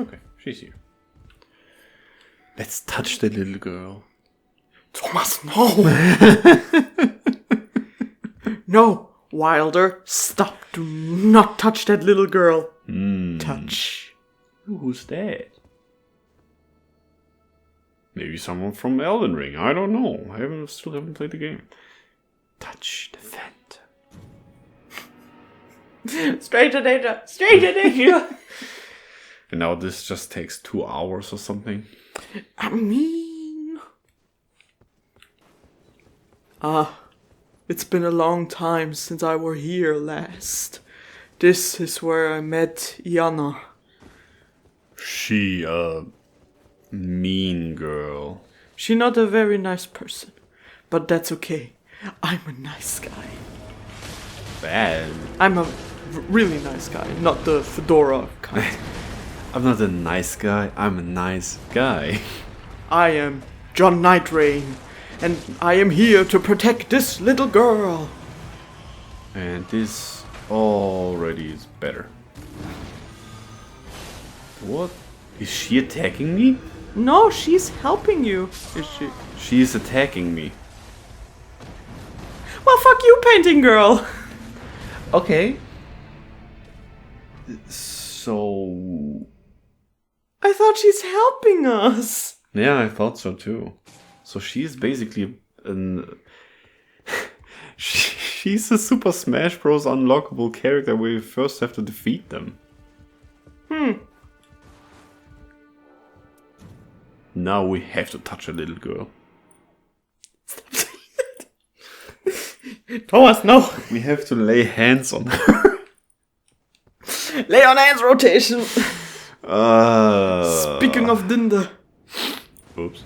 Okay, she's here. Let's touch the little girl. Thomas, no! No, Wilder, stop. Do not touch that little girl. Touch. Who's that? Maybe someone from Elden Ring. I don't know. I still haven't played the game. Touch the phantom. Straight to danger. Straight to danger. And now this just takes 2 hours or something. I mean... it's been a long time since I were here last. This is where I met Iana. She, mean girl. She not a very nice person, but that's okay. I'm a nice guy. Bad. I'm a really nice guy, not the fedora kind. I'm not a nice guy, I'm a nice guy. I am John Nightreign, and I am here to protect this little girl. And this already is better. What? Is she attacking me? No, she's helping you, is she? She is attacking me. Well, fuck you, painting girl. Okay. So... I thought she's helping us. Yeah, I thought so too. So she's basically an... she's a Super Smash Bros. Unlockable character where you first have to defeat them. Now we have to touch a little girl. Thomas, no. We have to lay hands on her. Lay on hands rotation. Uh, Speaking of Dinda. Oops.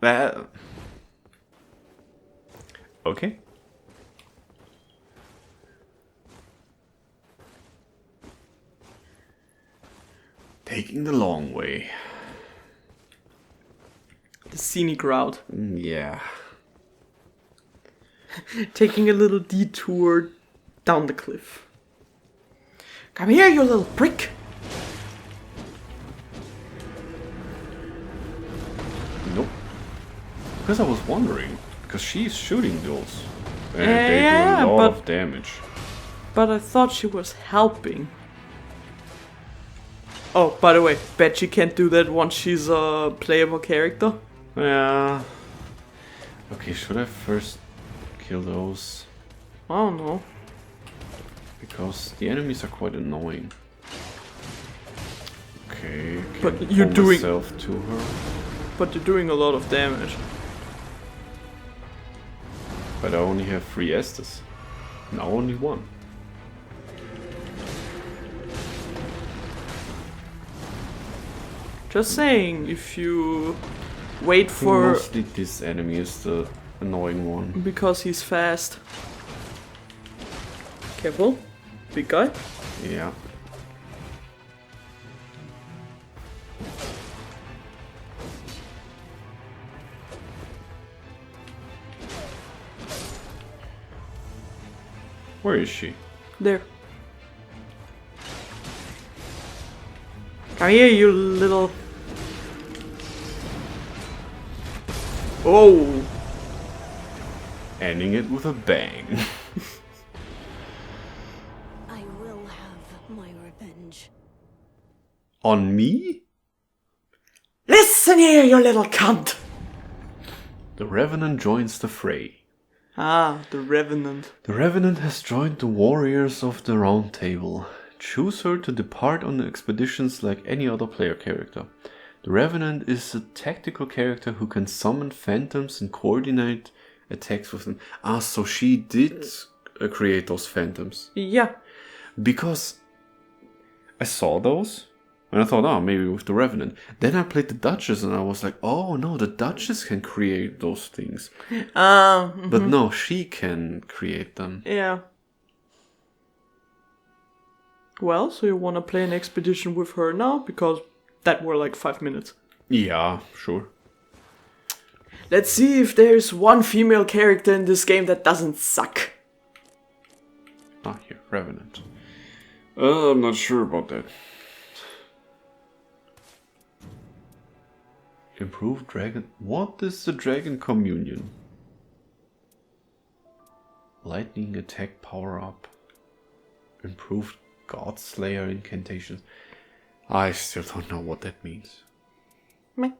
That... Okay. Taking the long way. The scenic route. Yeah. Taking a little detour down the cliff. Come here, you little prick. Nope. Because I was wondering. Because she's shooting those. And Yeah, they do a lot but- of damage. But I thought she was helping. Oh, by the way, bet she can't do that once she's a playable character. Yeah. Okay, should I first kill those? I don't know. Because the enemies are quite annoying. Okay, But can you're pull doing- myself to her. But they're doing a lot of damage. But I only have 3 Estes. Now only 1. Just saying, if you wait for... Mostly this enemy is the annoying one. Because he's fast. Careful. Big guy. Yeah. Where is she? There. Come here, you little... Oh! Ending it with a bang. I will have my revenge. On me? Listen here, you little cunt! The Revenant joins the fray. Ah, the Revenant. The Revenant has joined the warriors of the Round Table. Choose her to depart on expeditions like any other player character. The Revenant is a tactical character who can summon phantoms and coordinate attacks with them. Ah, so she did create those phantoms. Yeah. Because I saw those and I thought, oh, maybe with the Revenant. Then I played the Duchess and I was like, oh no, the Duchess can create those things. But no, she can create them. Yeah. Well, so you wanna play an expedition with her now? Because that were like 5 minutes. Yeah, sure. Let's see if there's one female character in this game that doesn't suck. Ah, here, Revenant. I'm not sure about that. Improved dragon. What is the dragon communion? Lightning attack power up. Improved God Slayer incantations. I still don't know what that means. Meh.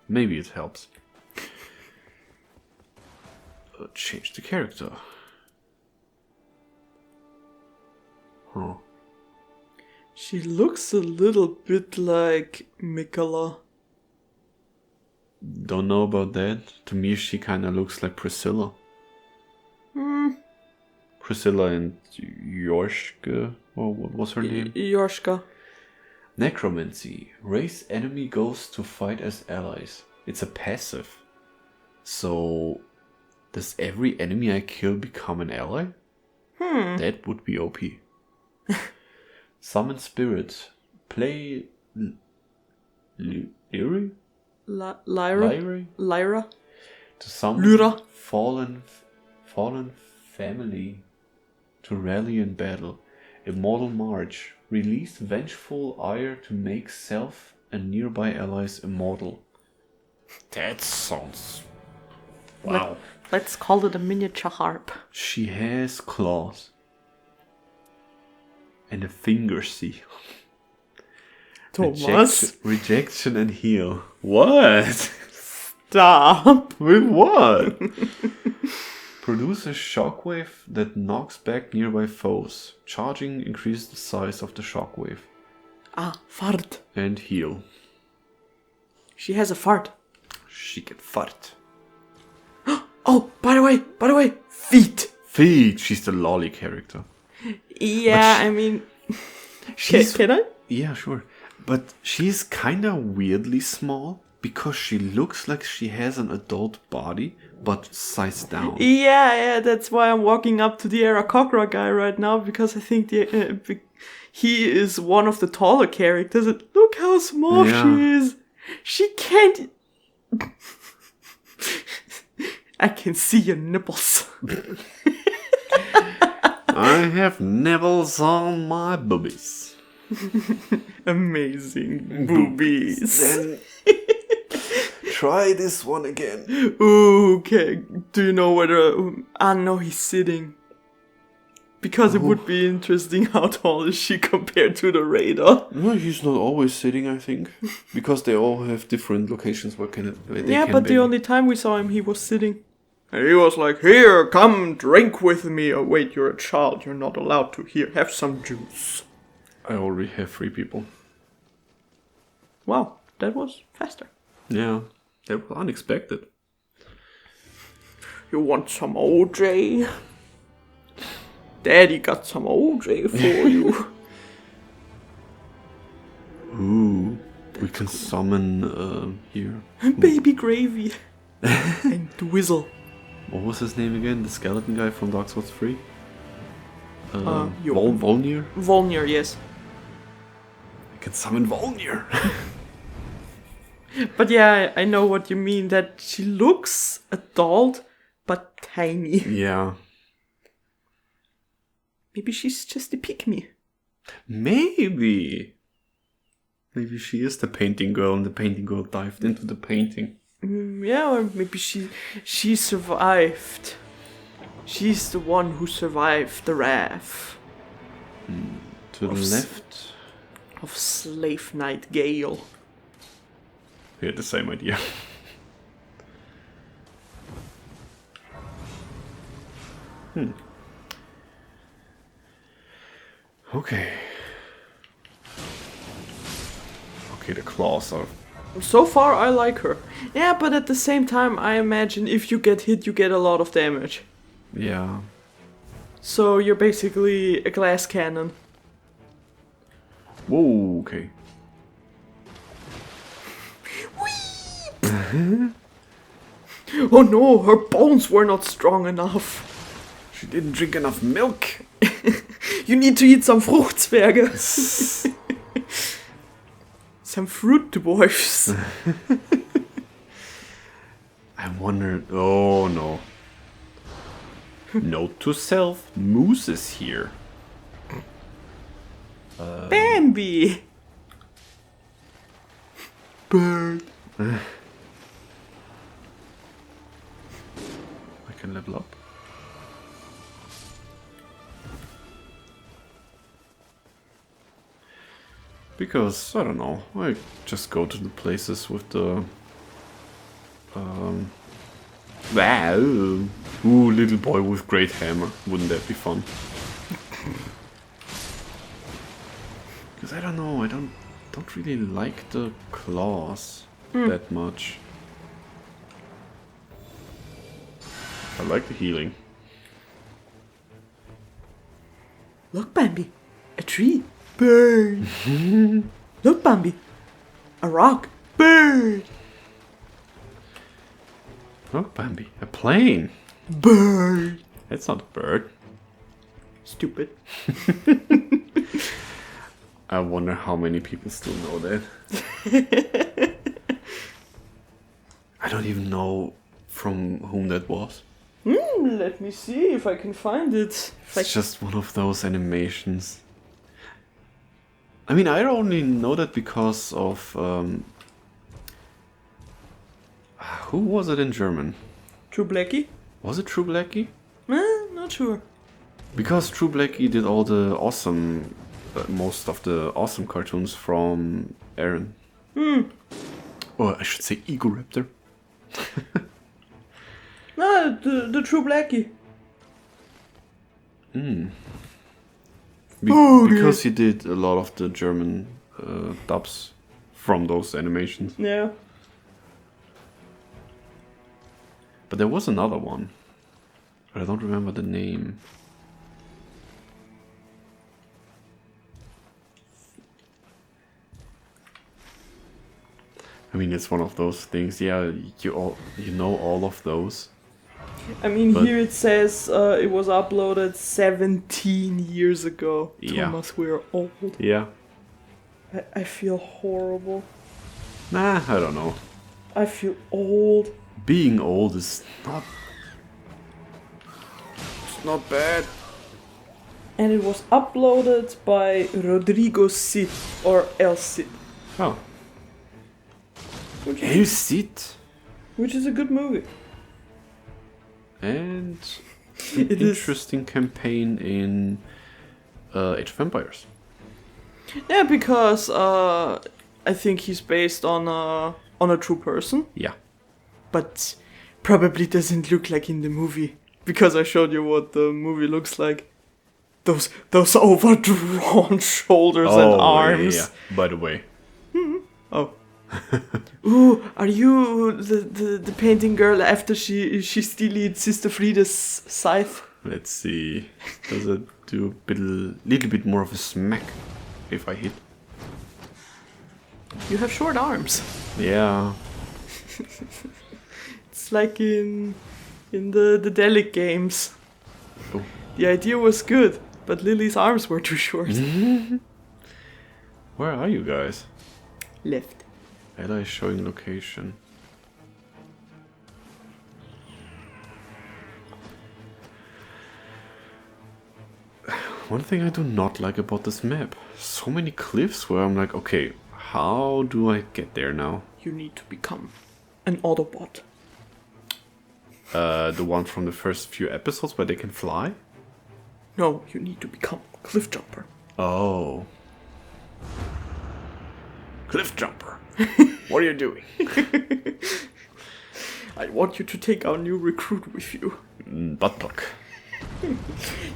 Maybe it helps. Change the character. Huh. She looks a little bit like Mikola. Don't know about that. To me, she kind of looks like Priscilla. Priscilla and Yorshka, or what was her name? Yorshka. Necromancy. Raise enemy ghosts to fight as allies. It's a passive. So, does every enemy I kill become an ally? That would be OP. Summon spirits. Play Lyri? Lyra? To summon Lyra. fallen family to rally in battle. Immortal March. Release vengeful ire to make self and nearby allies immortal. That sounds... Wow. Let's call it a miniature harp. She has claws. And a finger seal. Thomas. Rejection and heal. What? Stop. With what? Produce a shockwave that knocks back nearby foes. Charging increases the size of the shockwave. Ah, fart. And heal. She has a fart. She can fart. Oh, by the way, feet. Feet. She's the lolly character. Yeah, I mean... Can I? Yeah, sure. But she's kind of weirdly small because she looks like she has an adult body, but sized down. Yeah, that's why I'm walking up to the Aarakocra guy right now, because I think he is one of the taller characters. And look how small she is. She can't... I can see your nipples. I have nibbles on my boobies. Amazing boobies. Then try this one again. Ooh, okay. Do you know whether... no, he's sitting. Because it would be interesting how tall is she compared to the Raider. No, he's not always sitting, I think. Because they all have different locations where they Yeah, can but be. the only time we saw him, he was sitting. And he was like, here, come drink with me. Oh, wait, you're a child. You're not allowed to. Here, have some juice. I already have 3 people. Wow, that was faster. Yeah, that was unexpected. You want some OJ? Daddy got some OJ for you. Ooh, we can summon here. Baby Gravy. And Dwizzle. What was his name again? The skeleton guy from Dark Souls 3? Yo. Volnir? Volnir, yes. I can summon Volnir! But yeah, I know what you mean, that she looks adult, but tiny. Yeah. Maybe she's just a pick-me. Maybe! Maybe she is the painting girl and the painting girl dived into the painting. Yeah, or maybe she survived. She's the one who survived the wrath. To the left. Of Slave Knight Gale. We had the same idea. Okay. Okay, the claws are... So far, I like her. Yeah, but at the same time, I imagine if you get hit, you get a lot of damage. Yeah. So you're basically a glass cannon. Whoa, okay. Oh no, her bones were not strong enough. She didn't drink enough milk. You need to eat some Fruchtzwerge. Some fruit dwarfs. I wondered... Oh, no. Note to self, Moose is here. Bambi! Bird. I can level up. Because, I don't know, I just go to the places with the... Wow! Ooh, little boy with great hammer. Wouldn't that be fun? Because I don't know, I don't really like the claws that much. I like the healing. Look, Bambi. A tree. Bird. Look, Bambi. A rock. Bird. Look, Bambi, a plane. Bird. That's not a bird. Stupid. I wonder how many people still know that. I don't even know from whom that was. Let me see if I can find it. It's just one of those animations. I mean, I only know that because of... who was it in German? True Blackie? Was it True Blackie? Not sure. Because True Blackie did all the awesome... most of the awesome cartoons from Aaron. Or I should say Ego Raptor. No, the True Blackie. Because he did a lot of the German dubs from those animations. Yeah. But there was another one. But I don't remember the name. I mean, it's one of those things. Yeah, you know all of those. I mean, But- here it says it was uploaded 17 years ago. Yeah. Thomas, we're old. Yeah. I feel horrible. Nah, I don't know. I feel old. Being old is not... It's not bad. And it was uploaded by Rodrigo Cid, or El Cid. Oh. Which Hey, is, sit. which is a good movie. And an It is. interesting campaign in Age of Empires. Yeah, because I think he's based on a true person, Yeah. but probably doesn't look like in the movie. Because I showed you what the movie looks like. Those overdrawn shoulders and arms. Yeah. By the way. Oh. Ooh, are you the painting girl after she steals Sister Frida's scythe? Let's see. Does it do a little bit more of a smack if I hit? You have short arms. Yeah. It's like in the Delic games. Oh. The idea was good, but Lily's arms were too short. Where are you guys? Left. Ella is showing location. One thing I do not like about this map. So many cliffs where I'm like, okay, how do I get there now? You need to become an Autobot. The one from the first few episodes where they can fly? No, you need to become a cliff jumper. Oh. Cliff jumper. What are you doing? I want you to take our new recruit with you. Butt plug.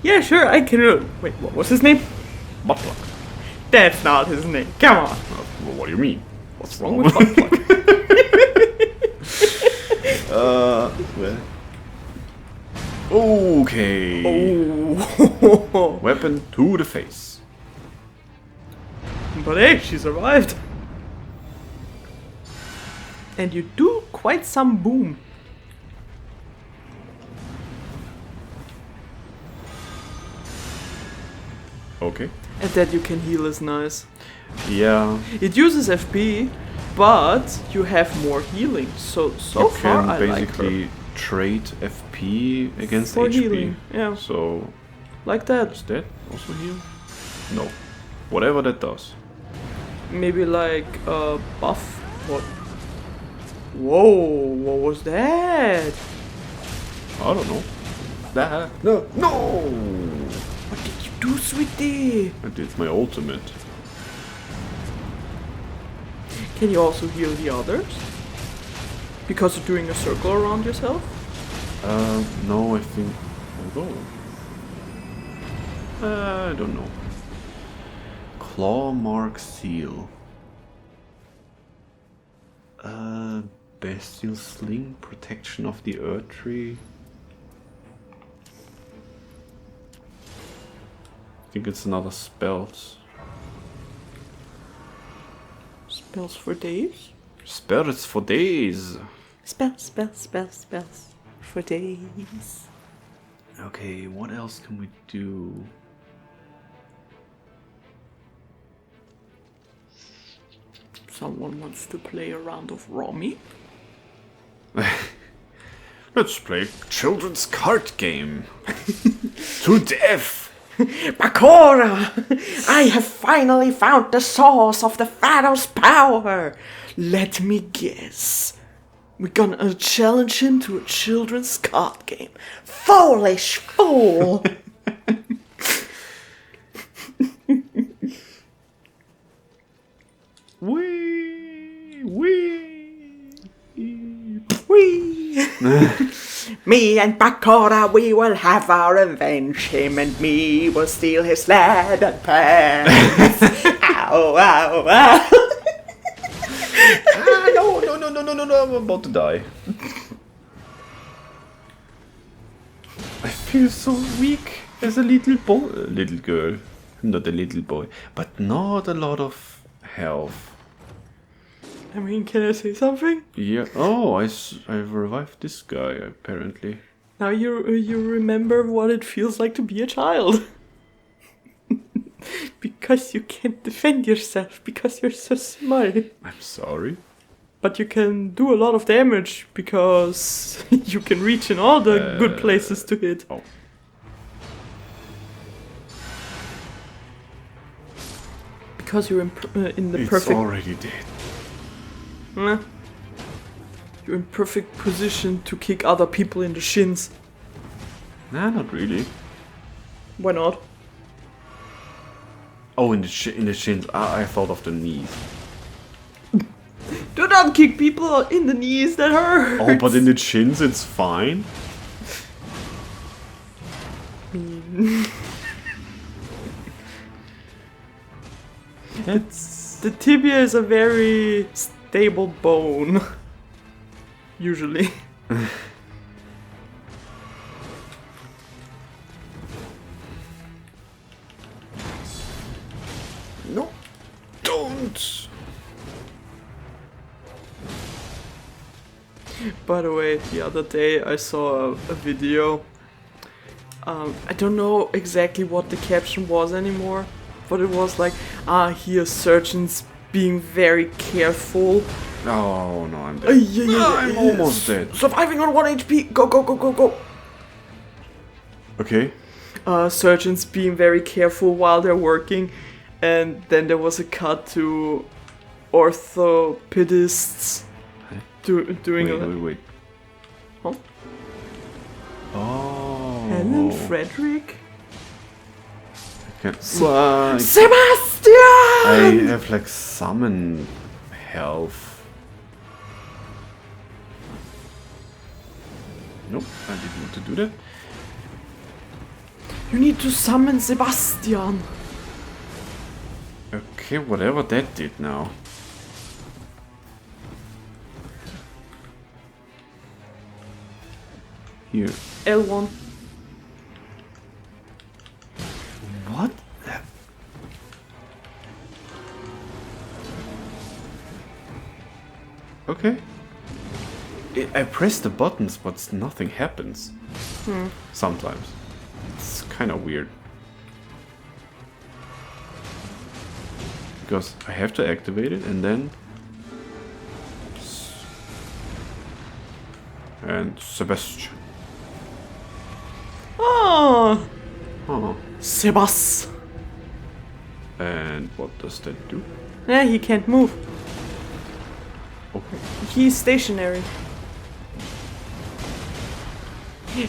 Yeah, sure, I can. Wait, what was his name? Butt plug. That's not his name. Come on. Well, what do you mean? What's wrong with butt plug? Well. Okay. Oh. Weapon to the face. But hey, she survived. And you do quite some boom. Okay. And that you can heal is nice. Yeah. It uses FP, but you have more healing. So You far can I like her. basically trade FP against For HP. healing, yeah. So Like that. does that also heal? No. Whatever that does. Maybe like a buff. What? Whoa! What was that? I don't know. No! No! What did you do, sweetie? I did my ultimate. Can you also heal the others? Because you're doing a circle around yourself? No, I think. Although. I don't know. Claw mark seal. Bestial sling, protection of the earth tree. I think it's another spells. Spells for days? Spells for days. Spells for days. Okay, what else can we do? Someone wants to play a round of Romy? Let's play children's card game. To death. Bakura! I have finally found the source of the Pharaoh's power! Let me guess. We're gonna challenge him to a children's card game. Foolish fool! Wee! Me and Bakura, we will have our revenge. Him and me will steal his leather pants. Ow, ow, ow. No, I'm about to die. I feel so weak as a little boy. Little girl. Not a little boy. But not a lot of health. I mean, can I say something? Yeah. Oh, I've revived this guy, apparently. Now you remember what it feels like to be a child. Because you can't defend yourself, because you're so small. I'm sorry. But you can do a lot of damage, because you can reach in all the good places to hit. Oh. Because you're in the It's perfect... already dead. You're in perfect position to kick other people in the shins. Nah, not really. Why not? Oh, in the shins. I thought of the knees. Do not kick people in the knees, that hurts! Oh, but in the shins it's fine. The tibia is a very stable bone. Usually. No, don't. By the way, the other day I saw a video. I don't know exactly what the caption was anymore, but it was like, here surgeons being very careful. Oh no, I'm dead. I'm almost dead. Surviving on 1 HP. Go, go, go, go, go. Okay. Surgeons being very careful while they're working, and then there was a cut to orthopedists doing Wait. Huh? Oh. Helen Frederick? I can't. Sebastian! I have like summon health. Nope, I didn't want to do that. You need to summon Sebastian. Okay, whatever that did now. Here. L1. What? Okay. I press the buttons, but nothing happens. Sometimes. It's kind of weird. Because I have to activate it and then... And Sebastian. Oh, Oh. Sebas. And what does that do? Yeah, he can't move. Okay. He's stationary.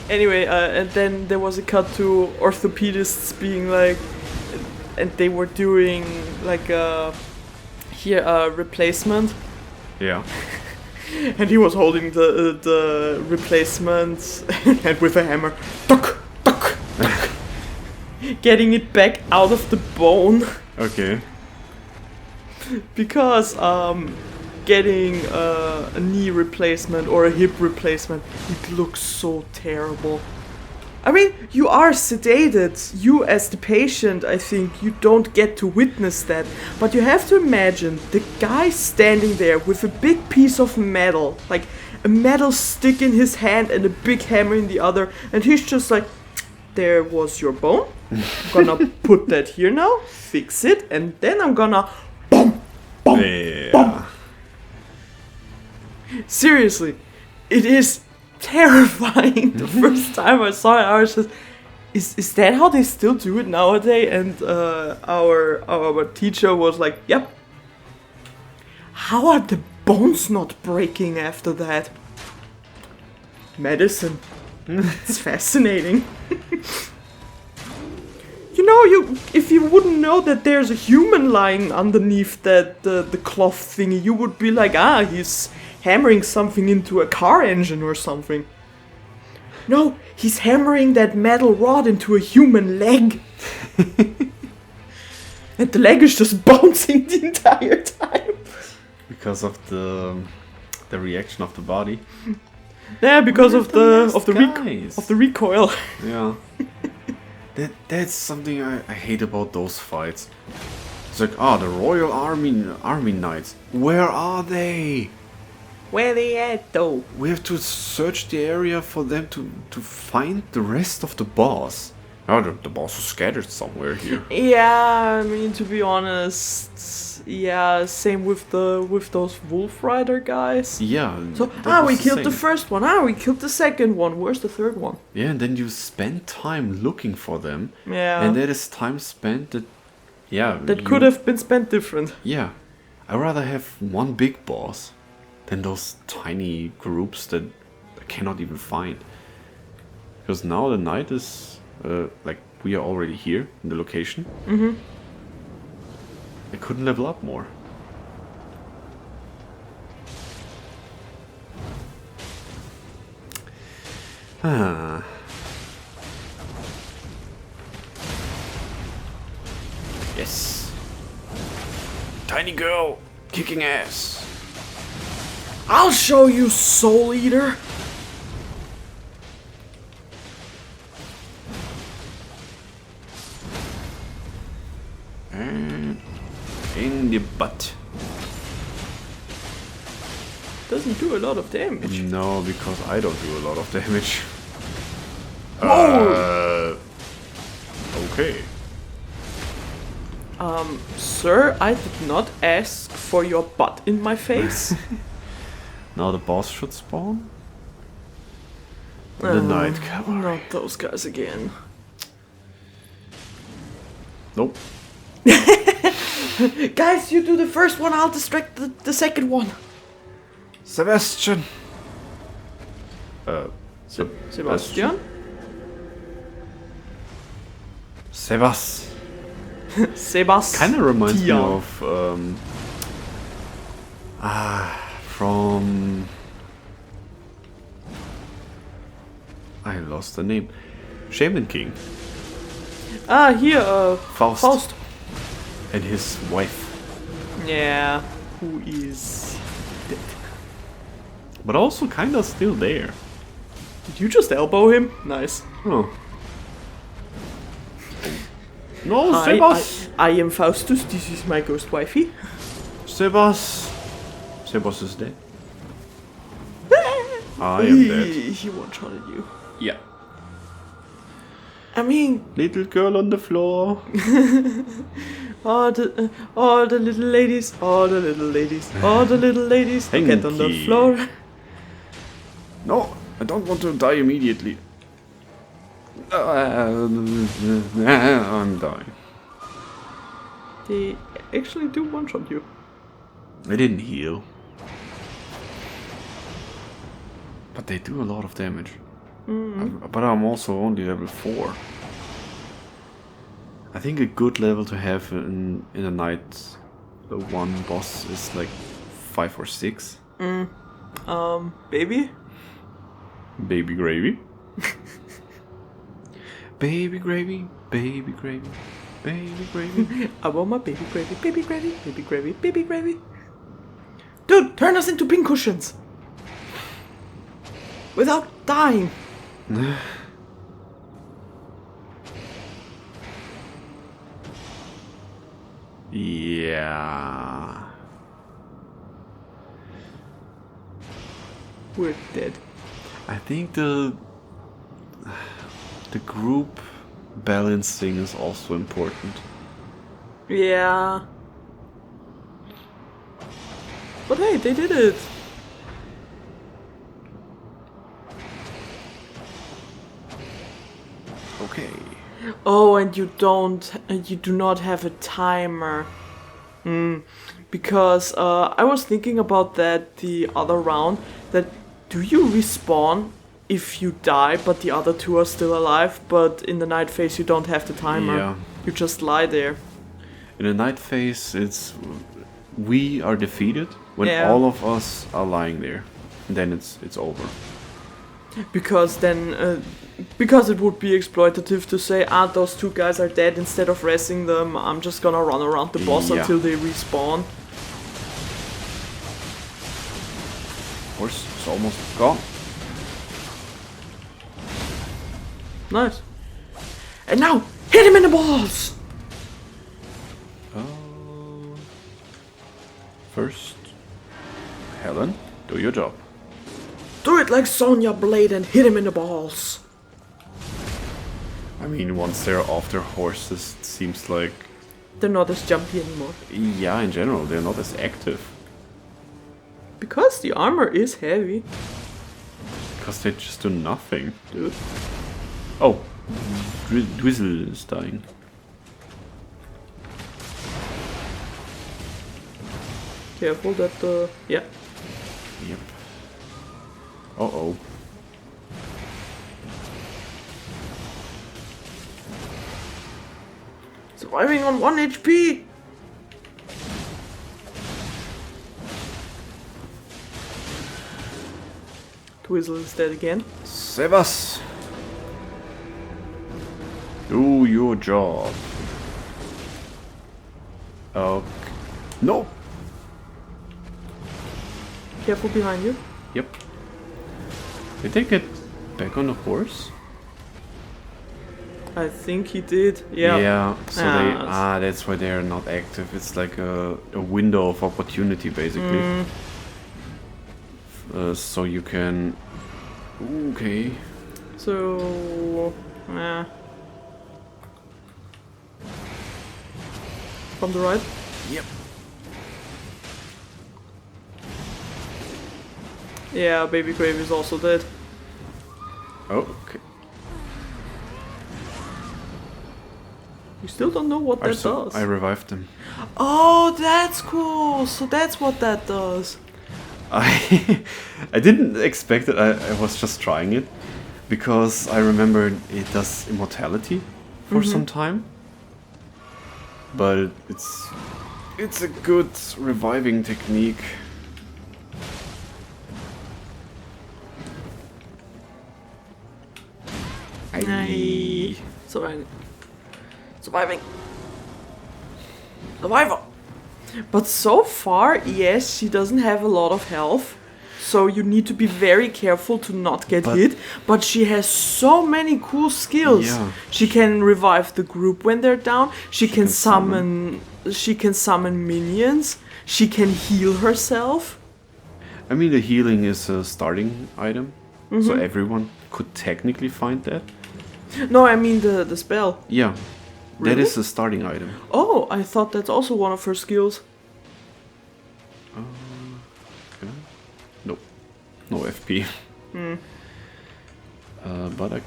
Anyway, and then there was a cut to orthopedists being like, and they were doing like a replacement, Yeah. and he was holding the replacement and with a hammer, tuck, tuck, tuck, getting it back out of the bone Okay. because getting a knee replacement or a hip replacement, it looks so terrible. I mean, you are sedated. You as the patient, I think, you don't get to witness that. But you have to imagine the guy standing there with a big piece of metal, like a metal stick in his hand and a big hammer in the other, and he's just like, there was your bone. I'm gonna put that here now, fix it, and then I'm gonna boom, boom, Yeah. boom. Seriously, it is terrifying. The first time I saw it, I was just, is that how they still do it nowadays? And our teacher was like, yep. How are the bones not breaking after that? Medicine. It's fascinating. You know, if you wouldn't know that there's a human lying underneath that the cloth thingy, you would be like, he's hammering something into a car engine or something. No, he's hammering that metal rod into a human leg. And the leg is just bouncing the entire time. Because of the reaction of the body. Yeah, because of the guys? recoil. Yeah. That's something I hate about those fights. It's like, the Royal Army Knights. Where are they? Where they at though? We have to search the area for them to find the rest of the boss. Oh, the boss is scattered somewhere here. Yeah, I mean, to be honest, yeah, same with those Wolf Rider guys. Yeah. So that we was killed the same. first one. We killed the second one. Where's the third one? Yeah, and then you spend time looking for them. Yeah. And that is time spent that. Yeah. That could have been spent different. Yeah. I'd rather have one big boss than those tiny groups that I cannot even find. Because now the night is like we are already here in the location. Mm-hmm. I couldn't level up more. Ah. Yes. Tiny girl kicking ass. I'll show you, Soul Eater. And in the butt. Doesn't do a lot of damage. No, because I don't do a lot of damage. Okay. Sir, I did not ask for your butt in my face. Now the boss should spawn. The night cavalry. Not those guys again. Nope. Guys, you do the first one, I'll distract the second one. Sebastian. Sebastian? Sebas. Sebas. Kind of reminds me Tian. of from I lost the name. Shaman King. Here, Faust. And his wife. Yeah, who is dead. But also kind of still there. Did you just elbow him? Nice. Oh. No, Hi, Sebas. I am Faustus, this is my ghost wifey. Sebas. Sebas is dead. I am dead. He one-shotted you. Yeah. I mean, Little girl on the floor. all the little ladies, all the little ladies, all the little ladies, get on the Henki. floor. No. I don't want to die immediately. I'm dying. They actually do one-shot you. I didn't heal. But they do a lot of damage. But I'm also only level 4. I think a good level to have in a night one boss is like 5 or 6. Baby? Baby gravy. Baby gravy, baby gravy, baby gravy. I want my baby gravy, baby gravy, baby gravy, baby gravy. Dude, turn us into pincushions! Without dying! Yeah. We're dead. I think the group balancing is also important. Yeah. But hey, they did it! Okay. Oh, and you do not have a timer. Because I was thinking about that the other round, that do you respawn if you die but the other two are still alive, but in the night phase you don't have the timer. Yeah. You just lie there. In the night phase, it's we are defeated when Yeah. all of us are lying there. And then it's over. Because then, because it would be exploitative to say, those two guys are dead, instead of resting them, I'm just gonna run around the boss Yeah. until they respawn. Horse is almost gone. Nice. And now, hit him in the balls! First, Helen, do your job. Do it like Sonya Blade and hit him in the balls! I mean, once they're off their horses, it seems like... They're not as jumpy anymore. Yeah, in general, they're not as active. Because the armor is heavy. Because they just do nothing. Dude. Oh, Drizzle is dying. Careful that yeah. Yep. Uh-oh. Surviving on 1 HP! Twizzle is dead again. Save us! Do your job. Okay. No! Careful behind you. Yep. Did they get back on the horse? I think he did. Yeah. Yeah, so they... Ah, that's why they're not active. It's like a window of opportunity, basically. So you can... Okay. So... From the right? Yep. Yeah, Baby Grave is also dead. Okay. We still don't know what that does. I revived them. Oh, that's cool! So that's what that does. I didn't expect it. I was just trying it because I remembered it does immortality for some time. But it's a good reviving technique. Aye. Surviving. Survivor! But so far, yes, she doesn't have a lot of health. So you need to be very careful to not get hit. But she has so many cool skills. Yeah. She can revive the group when they're down. She can summon minions. She can heal herself. I mean, the healing is a starting item, so everyone could technically find that. No, I mean the spell. Yeah, Really? that is a starting item. Oh, I thought that's also one of her skills. Nope, no FP. But I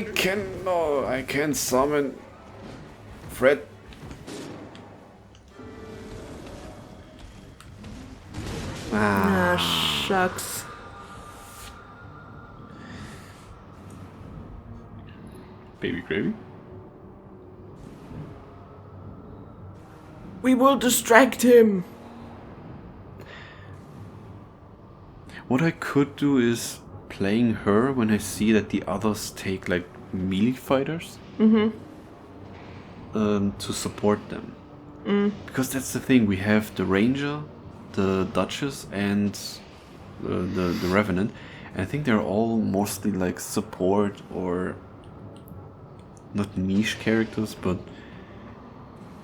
can no, I can summon Fred. Ah, shucks. Baby gravy. We will distract him. What I could do is playing her when I see that the others take like melee fighters. To support them. Because that's the thing, we have the Ranger, the Duchess, and the Revenant. And I think they're all mostly like support or not niche characters, but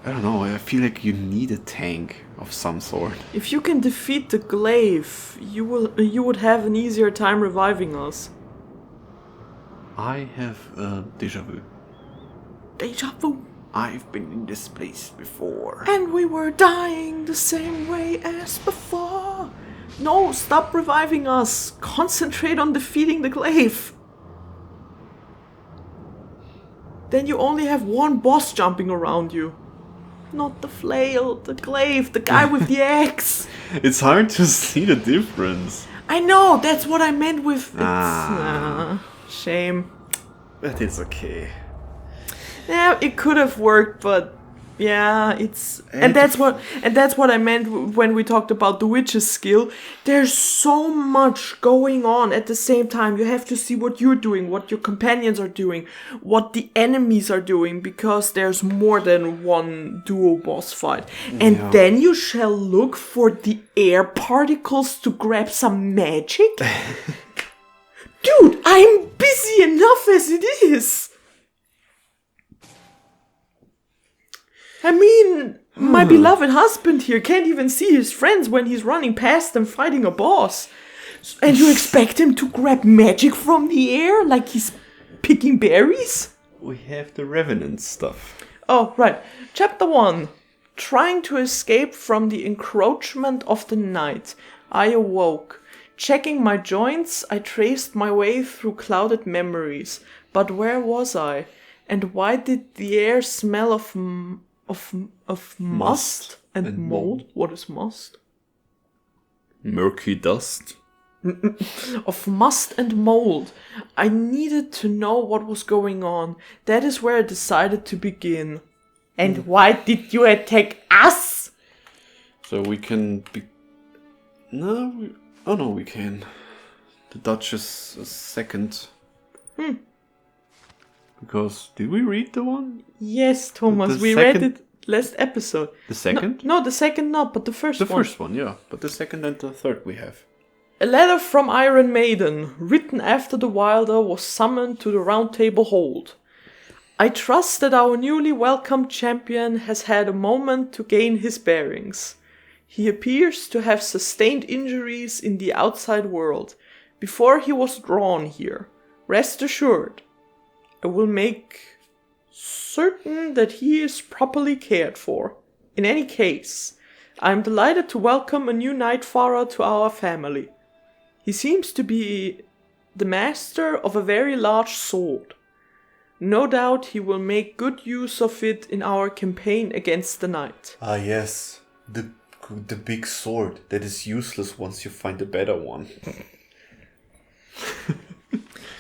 I don't know, I feel like you need a tank of some sort. If you can defeat the glaive, you would have an easier time reviving us. I have deja vu. Deja vu. I've been in this place before. And we were dying the same way as before. No, stop reviving us. Concentrate on defeating the glaive. Then you only have one boss jumping around you. Not the flail, the glaive, the guy with the axe. It's hard to see the difference. I know, that's what I meant with... shame. But it's okay. Yeah, it could have worked, but yeah, it's and that's what I meant when we talked about the witch's skill. There's so much going on at the same time. You have to see what you're doing, what your companions are doing, what the enemies are doing, because there's more than one duo boss fight. And then you shall look for the air particles to grab some magic. Dude, I'm busy enough as it is. I mean, my beloved husband here can't even see his friends when he's running past them fighting a boss. And you expect him to grab magic from the air like he's picking berries? We have the Revenant stuff. Oh, right. Chapter 1. Trying to escape from the encroachment of the night, I awoke. Checking my joints, I traced my way through clouded memories. But where was I? And why did the air smell of must and mold? What is must? Murky dust. Of must and mold. I needed to know what was going on. That is where I decided to begin. And why did you attack us? So we can be... No, we can. The Duchess is second. Because, did we read the one? Yes, Thomas, The we second- read it last episode. The second? No, the second not, but the first one. The first one, yeah. But the second and the third we have. A letter from Iron Maiden, written after the Wilder was summoned to the Round Table Hold. I trust that our newly welcomed champion has had a moment to gain his bearings. He appears to have sustained injuries in the outside world before he was drawn here. Rest assured, I will make certain that he is properly cared for. In any case, I am delighted to welcome a new Nightfarer to our family. He seems to be the master of a very large sword. No doubt he will make good use of it in our campaign against the night. Ah, yes. The big sword that is useless once you find a better one.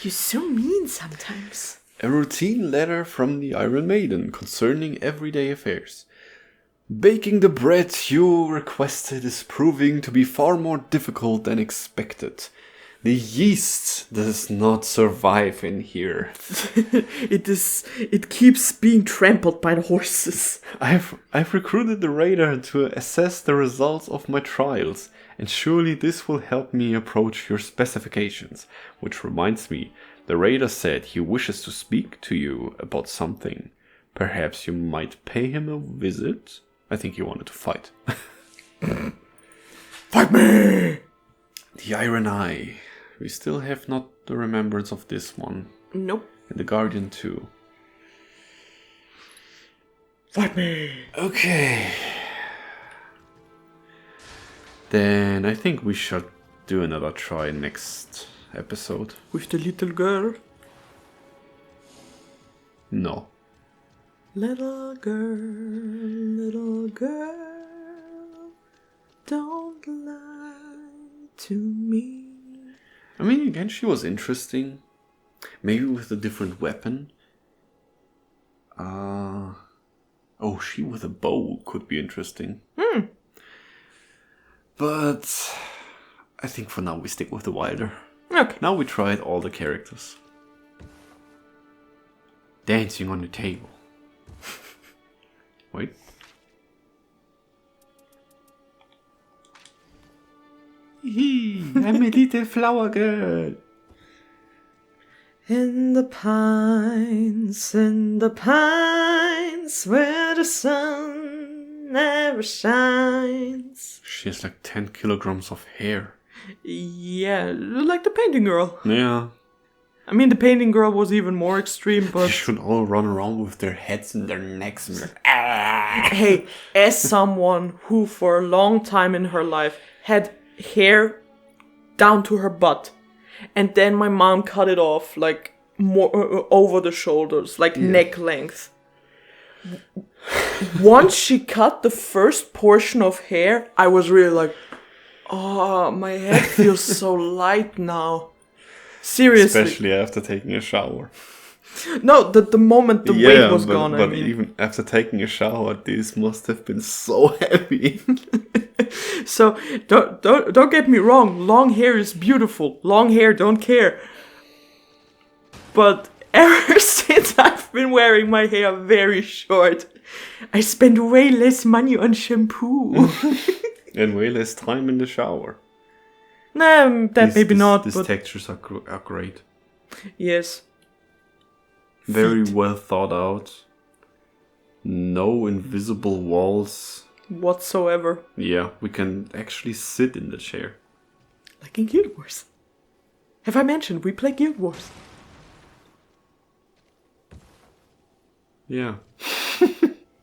You're so mean sometimes. A routine letter from the Iron Maiden concerning everyday affairs. Baking the bread you requested is proving to be far more difficult than expected. The yeast does not survive in here. It keeps being trampled by the horses. I've recruited the raider to assess the results of my trials, and surely this will help me approach your specifications. Which reminds me, the raider said he wishes to speak to you about something. Perhaps you might pay him a visit? I think he wanted to fight. Fight me! The Iron Eye. We still have not the remembrance of this one. Nope. And the Guardian too. Fight me! Okay. Then I think we should do another try next episode. With the little girl? No. Little girl, don't lie to me. I mean, again, she was interesting. Maybe with a different weapon. Oh, she with a bow could be interesting. But I think for now we stick with the Wilder. Okay. Now we tried all the characters. Dancing on the table. Wait. I'm a little flower girl. In the pines, where the sun never shines. She has like 10 kilograms of hair. Yeah, like the painting girl. Yeah. I mean, the painting girl was even more extreme, They but should all run around with their heads and their necks. And hey, as someone who for a long time in her life had hair down to her butt, and then my mom cut it off like more over the shoulders, like neck length. Once she cut the first portion of hair, I was really like, oh, my head feels so light now. Seriously. Especially after taking a shower. No, the moment the weight was gone, but I mean. even after taking a shower, this must have been so heavy. So don't get me wrong. Long hair is beautiful. Long hair, don't care. But ever since I've been wearing my hair very short, I spend way less money on shampoo. And way less time in the shower. Nah, that maybe not. These But textures are great. yes, Very well thought out. No invisible walls. whatsoever. Yeah, we can actually sit in the chair. Like in Guild Wars. Have I mentioned we play Guild Wars? Yeah.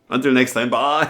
Until next time, bye.